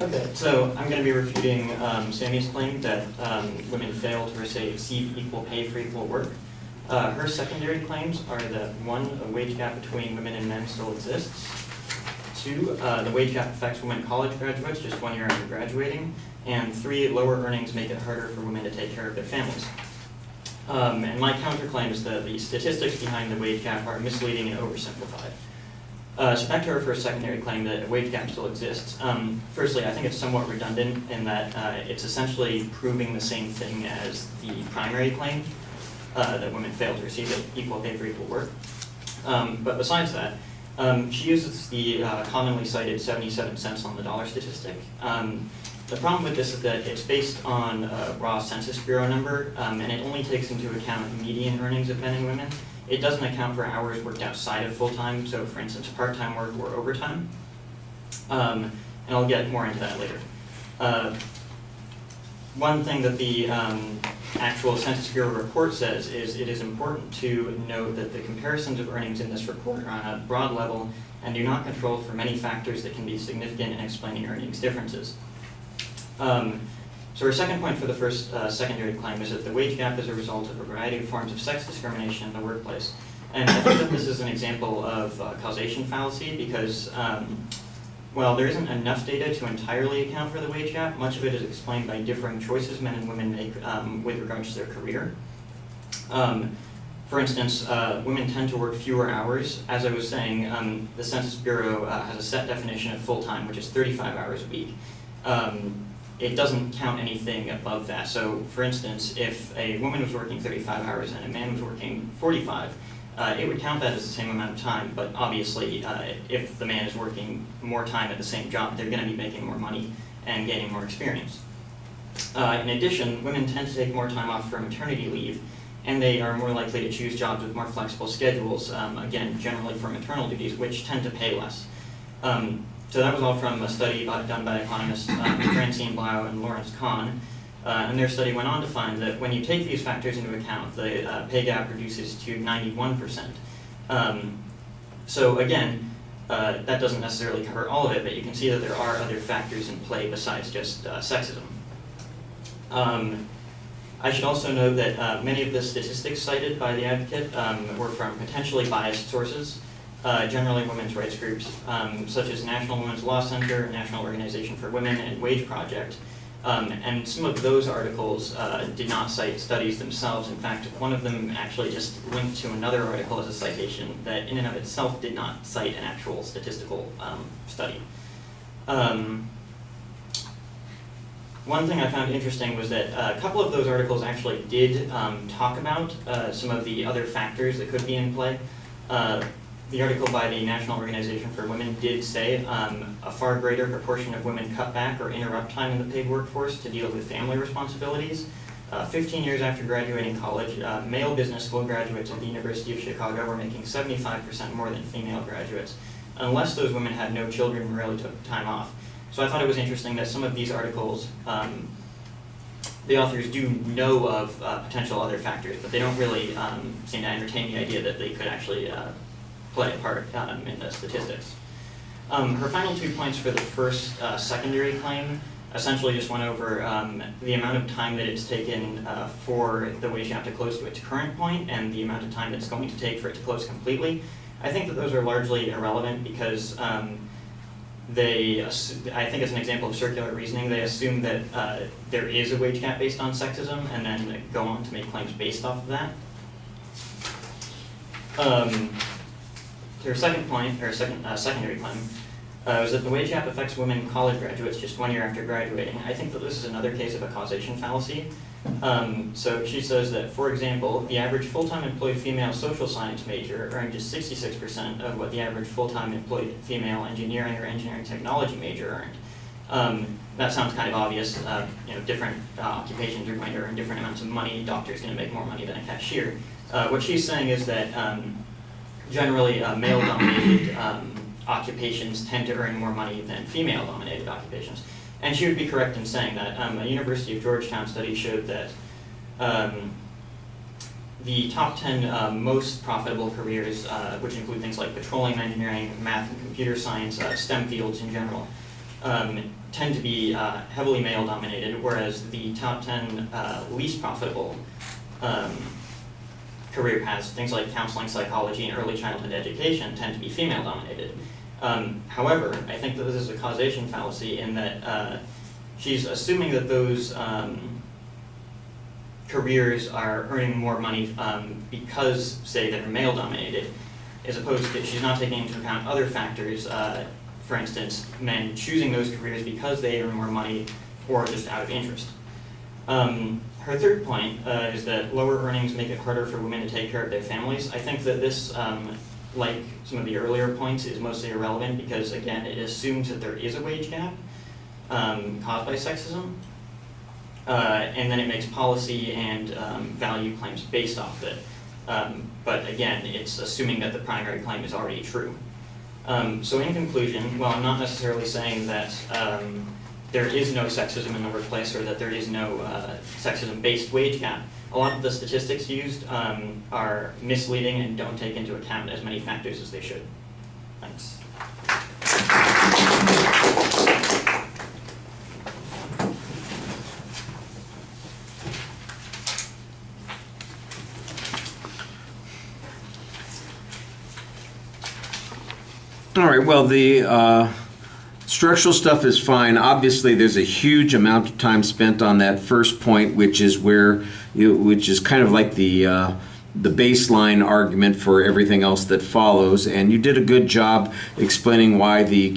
Okay, so I'm going to be refuting Sammy's claim that women fail to receive equal pay for equal work. Her secondary claims are that 1, a wage gap between women and men still exists. 2, the wage gap affects women college graduates just 1 year after graduating. And 3, lower earnings make it harder for women to take care of their families. And my counterclaim is that the statistics behind the wage gap are misleading and oversimplified. So back to her first secondary claim that a wage gap still exists. Firstly, I think it's somewhat redundant in that it's essentially proving the same thing as the primary claim, that women fail to receive equal pay for equal work. But besides that, she uses the commonly cited 77 cents on the dollar statistic. The problem with this is that it's based on a raw Census Bureau number, and it only takes into account median earnings of men and women. It doesn't account for hours worked outside of full-time, so for instance, part-time work or overtime. And I'll get more into that later. One thing that the actual Census Bureau report says is it is important to note that the comparisons of earnings in this report are on a broad level and do not control for many factors that can be significant in explaining earnings differences. So our second point for the first secondary claim is that the wage gap is a result of a variety of forms of sex discrimination in the workplace. And I think that this is an example of causation fallacy because while there isn't enough data to entirely account for the wage gap, much of it is explained by differing choices men and women make with regards to their career. For instance, women tend to work fewer hours. As I was saying, the Census Bureau has a set definition of full-time, which is 35 hours a week. It doesn't count anything above that. So, for instance, if a woman was working 35 hours and a man was working 45, it would count that as the same amount of time, but obviously if the man is working more time at the same job, they're going to be making more money and gaining more experience. In addition, women tend to take more time off for maternity leave, and they are more likely to choose jobs with more flexible schedules, again, generally for maternal duties, which tend to pay less. So that was all from a study done by economists Francine Blau and Lawrence Kahn. And their study went on to find that when you take these factors into account, the pay gap reduces to 91%. So again, that doesn't necessarily cover all of it, but you can see that there are other factors in play besides just sexism. I should also note that many of the statistics cited by the advocate were from potentially biased sources. Generally women's rights groups, such as National Women's Law Center, National Organization for Women, and Wage Project. And some of those articles did not cite studies themselves. In fact, one of them actually just linked to another article as a citation that in and of itself did not cite an actual statistical study. One thing I found interesting was that a couple of those articles actually did talk about some of the other factors that could be in play. The article by the National Organization for Women did say a far greater proportion of women cut back or interrupt time in the paid workforce to deal with family responsibilities. 15 years after graduating college, male business school graduates at the University of Chicago were making 75% more than female graduates, unless those women had no children and rarely took time off. So I thought it was interesting that some of these articles, the authors do know of potential other factors, but they don't really seem to entertain the idea that they could actually play a part in the statistics. Her final 2 points for the first secondary claim essentially just went over the amount of time that it's taken for the wage gap to close to its current point and the amount of time it's going to take for it to close completely. I think that those are largely irrelevant because I think it's an example of circular reasoning. They assume that there is a wage gap based on sexism and then go on to make claims based off of that. Her second point, or secondary claim, was that the wage gap affects women college graduates just 1 year after graduating. I think that this is another case of a causation fallacy. So she says that, for example, the average full-time employed female social science major earned just 66% of what the average full-time employed female engineering or engineering technology major earned. That sounds kind of obvious. Different occupations are going to earn different amounts of money. A doctor is going to make more money than a cashier. What she's saying is that generally, male-dominated occupations tend to earn more money than female-dominated occupations. And she would be correct in saying that. A University of Georgetown study showed that the top 10 most profitable careers, which include things like petroleum engineering, math and computer science, STEM fields in general, tend to be heavily male-dominated, whereas the top 10 least profitable career paths, things like counseling, psychology, and early childhood education, tend to be female-dominated. However, I think that this is a causation fallacy in that she's assuming that those careers are earning more money because, say, they're male-dominated, as opposed to she's not taking into account other factors, for instance, men choosing those careers because they earn more money or just out of interest. Her third point is that lower earnings make it harder for women to take care of their families. I think that this, like some of the earlier points, is mostly irrelevant because, again, it assumes that there is a wage gap caused by sexism, and then it makes policy and value claims based off of it. But again, it's assuming that the primary claim is already true. So in conclusion, while I'm not necessarily saying that there is no sexism in the workplace or that there is no sexism-based wage gap, a lot of the statistics used are misleading and don't take into account as many factors as they should. Thanks. All right, well, the structural stuff is fine. Obviously, there's a huge amount of time spent on that first point, which is which is kind of like the baseline argument for everything else that follows. And you did a good job explaining why the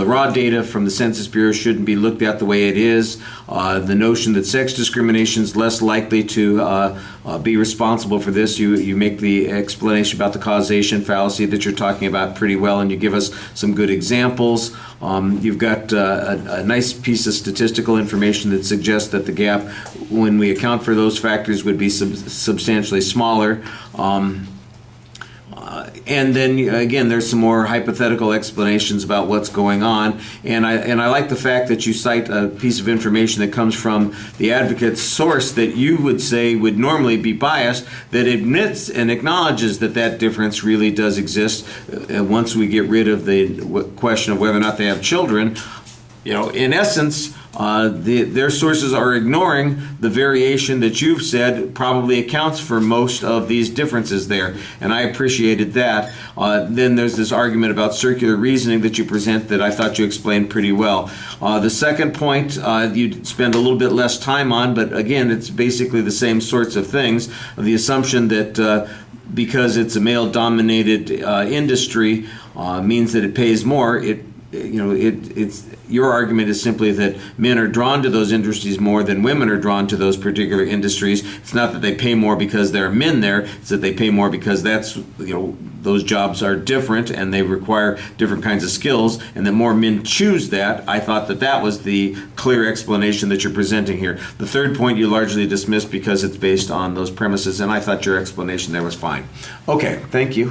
raw data from the Census Bureau shouldn't be looked at the way it is. The notion that sex discrimination is less likely to be responsible for this. You make the explanation about the causation fallacy that you're talking about pretty well, and you give us some good examples. You've got a nice piece of statistical information that suggests that the gap, when we account for those factors, would be substantially smaller. And then again, there's some more hypothetical explanations about what's going on, and I like the fact that you cite a piece of information that comes from the advocate's source that you would say would normally be biased, that admits and acknowledges that that difference really does exist. Once we get rid of the question of whether or not they have children, in essence, their sources are ignoring the variation that you've said probably accounts for most of these differences there, and I appreciated that. Then there's this argument about circular reasoning that you present that I thought you explained pretty well. The second point you spend a little bit less time on, but again, it's basically the same sorts of things. The assumption that because it's a male-dominated industry means that it pays more. It's your argument is simply that men are drawn to those industries more than women are drawn to those particular industries. It's not that they pay more because there are men there. It's that they pay more because those jobs are different and they require different kinds of skills, and that more men choose that. I thought that was the clear explanation that you're presenting here. The third point you largely dismissed because it's based on those premises, and I thought your explanation there was fine. Okay, thank you.